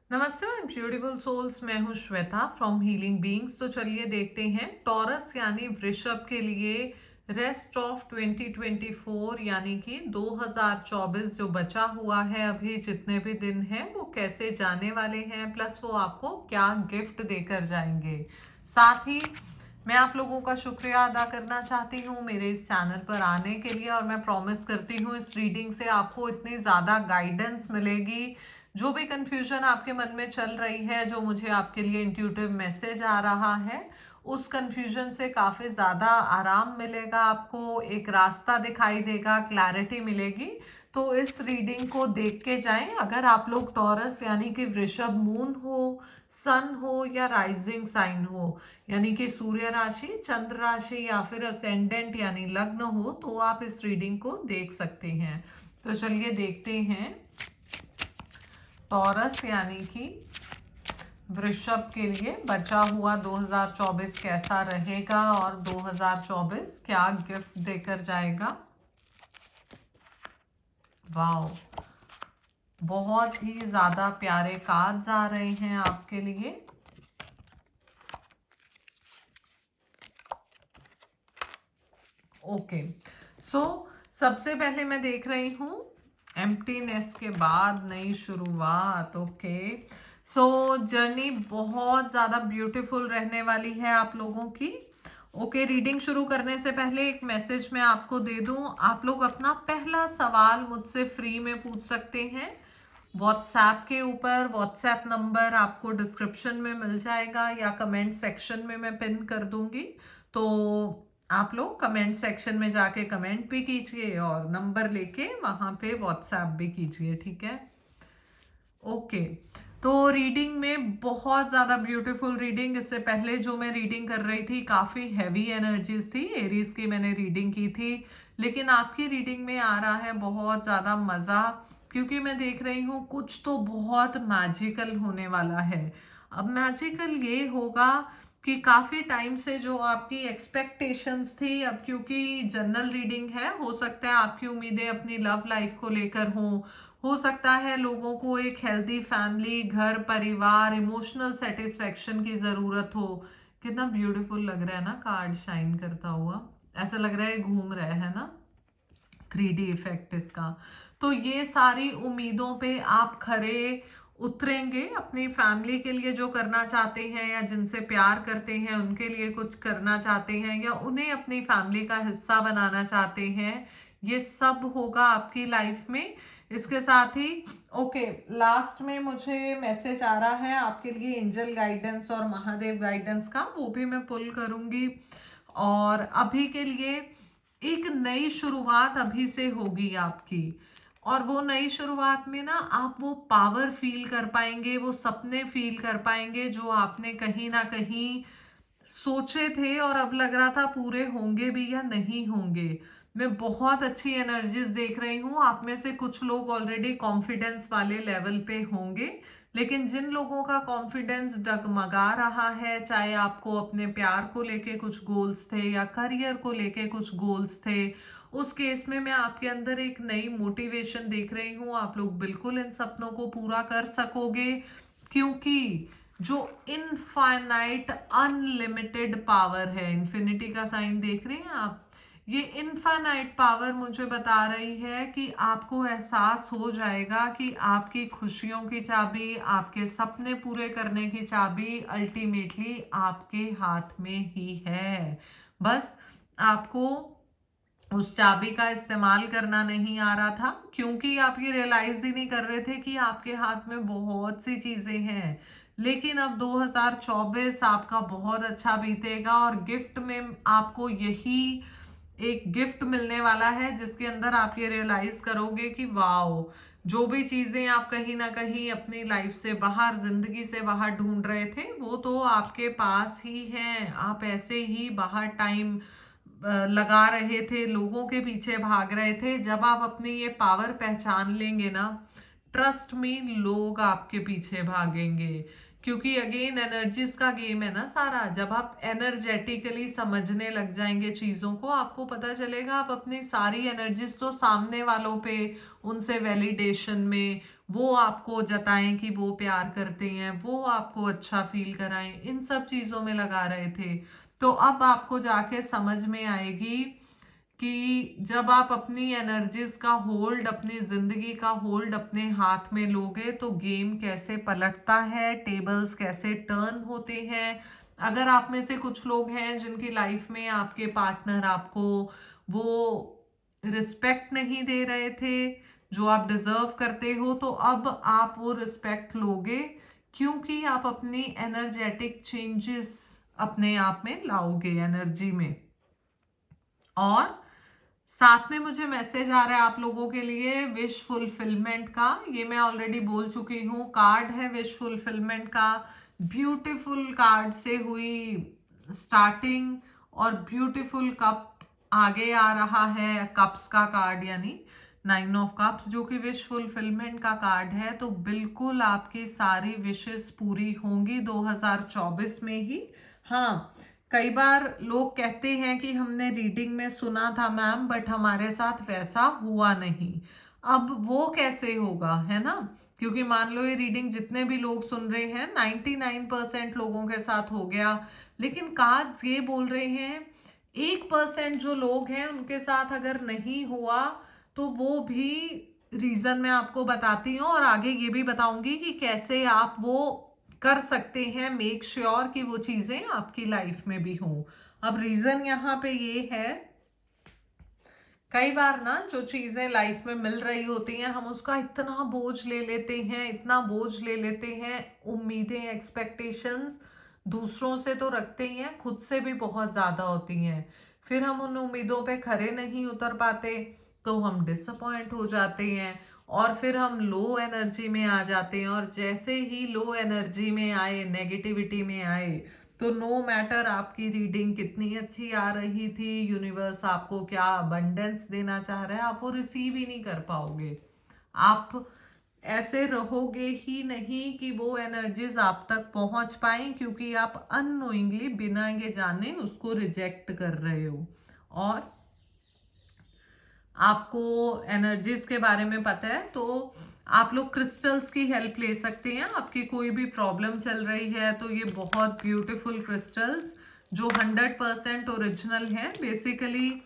नमस्ते beautiful souls. मैं हूँ श्वेता फ्रॉम हीलिंग बीइंग्स। तो चलिए देखते हैं टॉरस यानी वृषभ के लिए रेस्ट ऑफ 2024 यानी कि 2024 जो बचा हुआ है, अभी जितने भी दिन हैं वो कैसे जाने वाले हैं, प्लस वो आपको क्या गिफ्ट देकर जाएंगे। साथ ही मैं आप लोगों का शुक्रिया अदा करना चाहती हूँ मेरे इस चैनल पर आने के लिए, और मैं प्रॉमिस करती हूँ इस रीडिंग से आपको इतनी ज़्यादा गाइडेंस मिलेगी। जो भी कंफ्यूजन आपके मन में चल रही है, जो मुझे आपके लिए इंट्यूटिव मैसेज आ रहा है, उस कंफ्यूजन से काफ़ी ज़्यादा आराम मिलेगा, आपको एक रास्ता दिखाई देगा, क्लैरिटी मिलेगी। तो इस रीडिंग को देख के जाएं। अगर आप लोग टॉरस यानी कि वृषभ मून हो, सन हो या राइजिंग साइन हो, यानी कि सूर्य राशि, चंद्र राशि या फिर असेंडेंट यानी लग्न हो, तो आप इस रीडिंग को देख सकते हैं। तो चलिए देखते हैं टॉरस यानी कि वृषभ के लिए बचा हुआ 2024 कैसा रहेगा और 2024 क्या गिफ्ट देकर जाएगा। वाओ, बहुत ही ज्यादा प्यारे कार्ड्स आ रहे हैं आपके लिए। ओके, सो सबसे पहले मैं देख रही हूँ एम्प्टीनेस के बाद नई शुरुआत। ओके, सो जर्नी बहुत ज़्यादा ब्यूटीफुल रहने वाली है आप लोगों की। ओके, रीडिंग शुरू करने से पहले एक मैसेज मैं आपको दे दूं। आप लोग अपना पहला सवाल मुझसे फ्री में पूछ सकते हैं व्हाट्सएप के ऊपर। व्हाट्सएप नंबर आपको डिस्क्रिप्शन में मिल जाएगा या कमेंट सेक्शन में मैं पिन कर दूंगी। तो आप लोग कमेंट सेक्शन में जाके कमेंट भी कीजिए और नंबर लेके वहां पे व्हाट्सएप भी कीजिए, ठीक है। ओके, तो रीडिंग में बहुत ज़्यादा ब्यूटीफुल रीडिंग। इससे पहले जो मैं रीडिंग कर रही थी काफ़ी हैवी एनर्जीज थी, एरीज की मैंने रीडिंग की थी, लेकिन आपकी रीडिंग में आ रहा है बहुत ज़्यादा मज़ा, क्योंकि मैं देख रही हूँ कुछ तो बहुत मैजिकल होने वाला है। अब मैजिकल ये होगा कि काफ़ी टाइम से जो आपकी एक्सपेक्टेशंस थी, अब क्योंकि जनरल रीडिंग है, हो सकता है आपकी उम्मीदें अपनी लव लाइफ को लेकर हों, हो सकता है लोगों को एक हेल्दी फैमिली, घर परिवार, इमोशनल सेटिस्फेक्शन की ज़रूरत हो। कितना ब्यूटीफुल लग रहा है ना कार्ड शाइन करता हुआ, ऐसा लग रहा है घूम रहा है ना, 3D इफेक्ट इसका। तो ये सारी उम्मीदों पे आप खरे उतरेंगे, अपनी फैमिली के लिए जो करना चाहते हैं या जिनसे प्यार करते हैं उनके लिए कुछ करना चाहते हैं या उन्हें अपनी फैमिली का हिस्सा बनाना चाहते हैं, ये सब होगा आपकी लाइफ में। इसके साथ ही ओके, लास्ट में मुझे मैसेज आ रहा है आपके लिए एंजल गाइडेंस और महादेव गाइडेंस का, वो भी मैं पुल करूंगी। और अभी के लिए एक नई शुरुआत अभी से होगी आपकी, और वो नई शुरुआत में ना आप वो पावर फील कर पाएंगे, वो सपने फील कर पाएंगे जो आपने कहीं ना कहीं सोचे थे और अब लग रहा था पूरे होंगे भी या नहीं होंगे। मैं बहुत अच्छी एनर्जीज देख रही हूँ। आप में से कुछ लोग ऑलरेडी कॉन्फिडेंस वाले लेवल पे होंगे, लेकिन जिन लोगों का कॉन्फिडेंस डगमगा रहा है, चाहे आपको अपने प्यार को लेके कुछ गोल्स थे या करियर को लेके कुछ गोल्स थे, उस केस में मैं आपके अंदर एक नई मोटिवेशन देख रही हूँ। आप लोग बिल्कुल इन सपनों को पूरा कर सकोगे, क्योंकि जो इनफाइनाइट अनलिमिटेड पावर है, इन्फिनिटी का साइन देख रहे हैं आप, ये इनफाइनाइट पावर मुझे बता रही है कि आपको एहसास हो जाएगा कि आपकी खुशियों की चाबी, आपके सपने पूरे करने की चाबी अल्टीमेटली आपके हाथ में ही है। बस आपको उस चाबी का इस्तेमाल करना नहीं आ रहा था, क्योंकि आप ये रियलाइज ही नहीं कर रहे थे कि आपके हाथ में बहुत सी चीजें हैं। लेकिन अब 2024 आपका बहुत अच्छा बीतेगा और गिफ्ट में आपको यही एक गिफ्ट मिलने वाला है जिसके अंदर आप ये रियलाइज करोगे कि वाओ, जो भी चीजें आप कहीं ना कहीं अपनी लाइफ से बाहर, जिंदगी से बाहर ढूंढ रहे थे, वो तो आपके पास ही हैं। आप ऐसे ही बाहर टाइम लगा रहे थे, लोगों के पीछे भाग रहे थे। जब आप अपनी ये पावर पहचान लेंगे ना, ट्रस्ट मी, लोग आपके पीछे भागेंगे, क्योंकि अगेन एनर्जीज का गेम है ना सारा। जब आप एनर्जेटिकली समझने लग जाएंगे चीजों को, आपको पता चलेगा आप अपनी सारी एनर्जीज तो सामने वालों पे, उनसे वैलिडेशन में, वो आपको जताएं कि वो प्यार करते हैं, वो आपको अच्छा फील कराएं, इन सब चीज़ों में लगा रहे थे। तो अब आपको जाके समझ में आएगी कि जब आप अपनी एनर्जीज का होल्ड, अपनी जिंदगी का होल्ड अपने हाथ में लोगे तो गेम कैसे पलटता है, टेबल्स कैसे टर्न होते हैं। अगर आप में से कुछ लोग हैं जिनकी लाइफ में आपके पार्टनर आपको वो रिस्पेक्ट नहीं दे रहे थे जो आप डिजर्व करते हो, तो अब आप वो रिस्पेक्ट लोगे क्योंकि आप अपनी एनर्जेटिक चेंजेस अपने आप में लाओगे एनर्जी में। और साथ में मुझे मैसेज आ रहा है आप लोगों के लिए विश फुलफिलमेंट का। ये मैं ऑलरेडी बोल चुकी हूँ, कार्ड है विश फुलफिलमेंट का। ब्यूटीफुल कार्ड से हुई स्टार्टिंग और ब्यूटीफुल कप आगे आ रहा है, कप्स का कार्ड यानी 9 ऑफ कप्स, जो कि विश फुलफिलमेंट का कार्ड है। तो बिल्कुल आपकी सारी विशेस पूरी होंगी 2024 में ही। हाँ, कई बार लोग कहते हैं कि हमने रीडिंग में सुना था मैम, बट हमारे साथ वैसा हुआ नहीं। अब वो कैसे होगा, है ना? क्योंकि मान लो ये रीडिंग जितने भी लोग सुन रहे हैं 99% लोगों के साथ हो गया, लेकिन कार्ड्स ये बोल रहे हैं 1% जो लोग हैं उनके साथ अगर नहीं हुआ तो वो भी रीजन मैं आपको बताती हूँ, और आगे ये भी बताऊंगी कि कैसे आप वो कर सकते हैं, मेक श्योर कि वो चीजें आपकी लाइफ में भी हों। अब रीजन यहाँ पे ये है, कई बार ना जो चीजें लाइफ में मिल रही होती हैं हम उसका इतना बोझ ले लेते हैं, इतना बोझ ले लेते हैं, उम्मीदें, एक्सपेक्टेशंस दूसरों से तो रखते ही हैं, खुद से भी बहुत ज्यादा होती हैं। फिर हम उन उम्मीदों पे खरे नहीं उतर पाते तो हम डिसअपॉइंट हो जाते हैं और फिर हम लो एनर्जी में आ जाते हैं। और जैसे ही लो एनर्जी में आए, नेगेटिविटी में आए, तो नो मैटर आपकी रीडिंग कितनी अच्छी आ रही थी, यूनिवर्स आपको क्या अबंडेंस देना चाह रहा है, आप वो रिसीव ही नहीं कर पाओगे। आप ऐसे रहोगे ही नहीं कि वो एनर्जीज आप तक पहुंच पाए, क्योंकि आप अननोइंगली, बिना ये जाने उसको रिजेक्ट कर रहे हो। और आपको एनर्जीज के बारे में पता है तो आप लोग क्रिस्टल्स की हेल्प ले सकते हैं। आपकी कोई भी प्रॉब्लम चल रही है तो ये बहुत ब्यूटीफुल क्रिस्टल्स जो 100% ओरिजिनल है। बेसिकली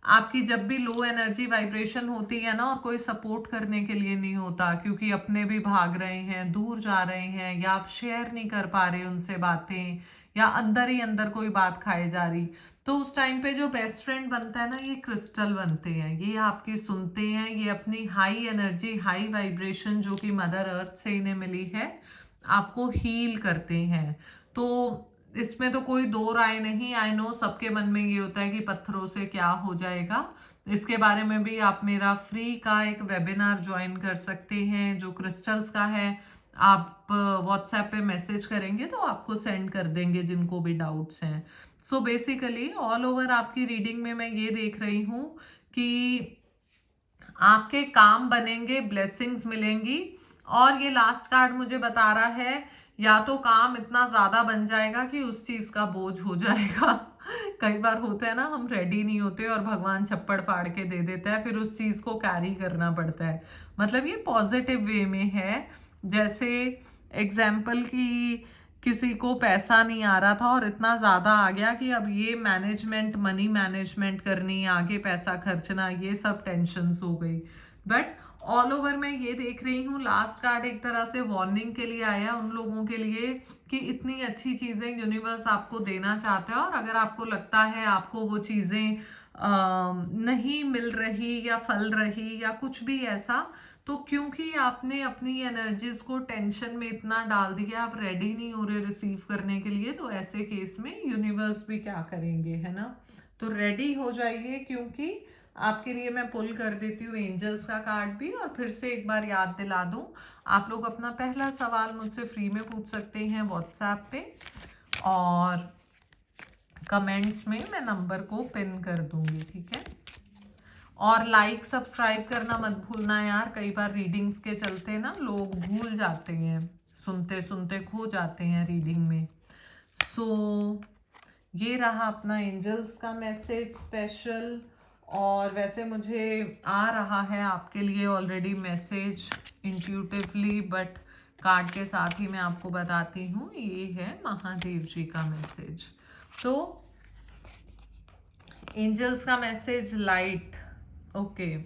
आपकी जब भी लो एनर्जी वाइब्रेशन होती है ना, और कोई सपोर्ट करने के लिए नहीं होता क्योंकि अपने भी भाग रहे हैं, दूर जा रहे हैं, या आप शेयर नहीं कर पा रहे उनसे बातें, या अंदर ही अंदर कोई बात खाए जा रही, तो उस टाइम पे जो बेस्ट फ्रेंड बनता है ना, ये क्रिस्टल बनते हैं। ये आपकी सुनते हैं, ये अपनी हाई एनर्जी, हाई वाइब्रेशन जो कि मदर अर्थ से इन्हें मिली है, आपको हील करते हैं। तो इसमें तो कोई दो राय नहीं। आई नो सबके मन में ये होता है कि पत्थरों से क्या हो जाएगा। इसके बारे में भी आप मेरा फ्री का एक वेबिनार ज्वाइन कर सकते हैं जो क्रिस्टल्स का है। आप व्हाट्सएप पे मैसेज करेंगे तो आपको सेंड कर देंगे जिनको भी डाउट्स हैं। सो बेसिकली ऑल ओवर आपकी रीडिंग में मैं ये देख रही हूँ कि आपके काम बनेंगे, ब्लेसिंग्स मिलेंगी। और ये लास्ट कार्ड मुझे बता रहा है या तो काम इतना ज्यादा बन जाएगा कि उस चीज का बोझ हो जाएगा। कई बार होता है ना, हम रेडी नहीं होते और भगवान छप्पड़ फाड़ के दे देता है, फिर उस चीज को कैरी करना पड़ता है। मतलब ये पॉजिटिव वे में है। जैसे एग्जाम्पल की किसी को पैसा नहीं आ रहा था और इतना ज्यादा आ गया कि अब ये मैनेजमेंट, मनी मैनेजमेंट करनी, आगे पैसा खर्चना, ये सब टेंशन्स हो गई। बट ऑल ओवर मैं ये देख रही हूँ लास्ट कार्ड एक तरह से वार्निंग के लिए आया उन लोगों के लिए कि इतनी अच्छी चीजें यूनिवर्स आपको देना चाहता है, और अगर आपको लगता है आपको वो चीजें नहीं मिल रही या फल रही या कुछ भी ऐसा, तो क्योंकि आपने अपनी एनर्जीज को टेंशन में इतना डाल दिया, आप रेडी नहीं हो रहे रिसीव करने के लिए, तो ऐसे केस में यूनिवर्स भी क्या करेंगे, है ना? तो रेडी हो जाइए, क्योंकि आपके लिए मैं पुल कर देती हूँ एंजल्स का कार्ड भी। और फिर से एक बार याद दिला दूँ, आप लोग अपना पहला सवाल मुझसे फ्री में पूछ सकते हैं व्हाट्सएप पे, और कमेंट्स में मैं नंबर को पिन कर दूंगी, ठीक है? और लाइक सब्सक्राइब करना मत भूलना यार। कई बार रीडिंग्स के चलते ना लोग भूल जाते हैं, सुनते सुनते खो जाते हैं रीडिंग में। सो ये रहा अपना एंजल्स का मैसेज स्पेशल। और वैसे मुझे आ रहा है आपके लिए already message intuitively, but card के साथ ही मैं आपको बताती हूँ। ये है महादेव जी का मैसेज। तो एंजल्स का मैसेज लाइट। ओके,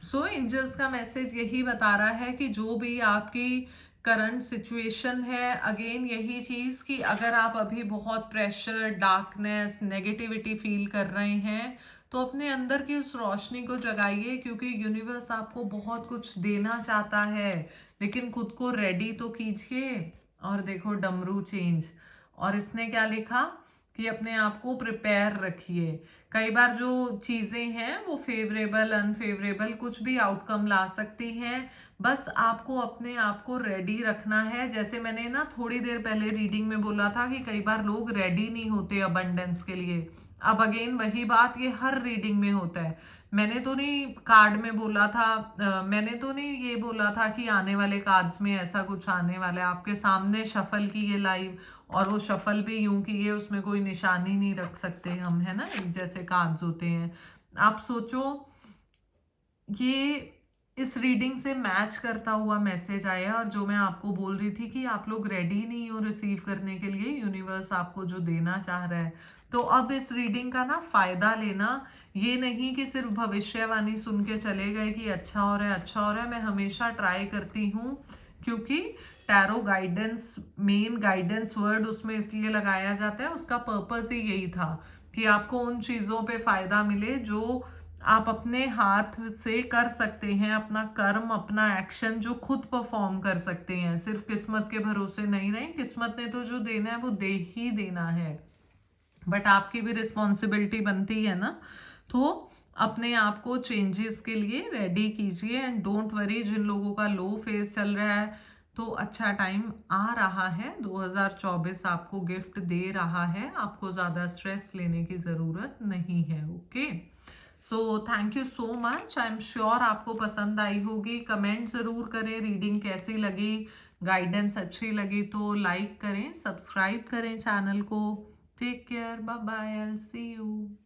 सो एंजल्स का मैसेज यही बता रहा है कि जो भी आपकी करंट सिचुएशन है, अगेन यही चीज़ कि अगर आप अभी बहुत प्रेशर, डार्कनेस, नेगेटिविटी फील कर रहे हैं तो अपने अंदर की उस रोशनी को जगाइए, क्योंकि यूनिवर्स आपको बहुत कुछ देना चाहता है, लेकिन खुद को रेडी तो कीजिए। और देखो डमरू चेंज, और इसने क्या लिखा कि अपने आप को प्रिपेयर रखिए। कई बार जो चीज़ें हैं वो फेवरेबल, अनफेवरेबल कुछ भी आउटकम ला सकती हैं, बस आपको अपने आप को रेडी रखना है। जैसे मैंने ना थोड़ी देर पहले रीडिंग में बोला था कि कई बार लोग रेडी नहीं होते अबंडेंस के लिए। अब अगेन वही बात ये हर रीडिंग में होता है। मैंने तो नहीं कार्ड में बोला था, मैंने तो नहीं ये बोला था कि आने वाले कार्ड्स में ऐसा कुछ आने वाला है। आपके सामने शफल की ये लाइव, और वो शफल भी यूं की ये, उसमें कोई निशानी नहीं रख सकते हम, है ना, जैसे कार्ड्स होते हैं। आप सोचो ये इस रीडिंग से मैच करता हुआ मैसेज आया, और जो मैं आपको बोल रही थी कि आप लोग रेडी नहीं हो रिसीव करने के लिए यूनिवर्स आपको जो देना चाह रहा है। तो अब इस रीडिंग का ना फायदा लेना, ये नहीं कि सिर्फ भविष्यवाणी सुन के चले गए कि अच्छा हो रहा है, अच्छा हो रहा है। मैं हमेशा ट्राई करती हूँ, क्योंकि tarot guidance, main guidance word उसमें इसलिए लगाया जाता है, उसका पर्पस ही यही था कि आपको उन चीज़ों पे फायदा मिले जो आप अपने हाथ से कर सकते हैं, अपना कर्म, अपना एक्शन जो खुद परफॉर्म कर सकते हैं। सिर्फ किस्मत के भरोसे नहीं रहें, किस्मत ने तो जो देना है वो दे ही देना है, बट आपकी भी रिस्पॉन्सिबिलिटी बनती है ना। तो अपने आप को चेंजेस के लिए रेडी कीजिए, एंड डोंट वरी जिन लोगों का लो फेज चल रहा है, तो अच्छा टाइम आ रहा है। 2024 आपको गिफ्ट दे रहा है, आपको ज़्यादा स्ट्रेस लेने की ज़रूरत नहीं है। Okay, so thank you so much. I am sure आपको पसंद आई होगी। कमेंट ज़रूर करें रीडिंग कैसी लगी, गाइडेंस अच्छी लगी तो लाइक करें, सब्सक्राइब करें चैनल को। Take care, bye bye, I will see you.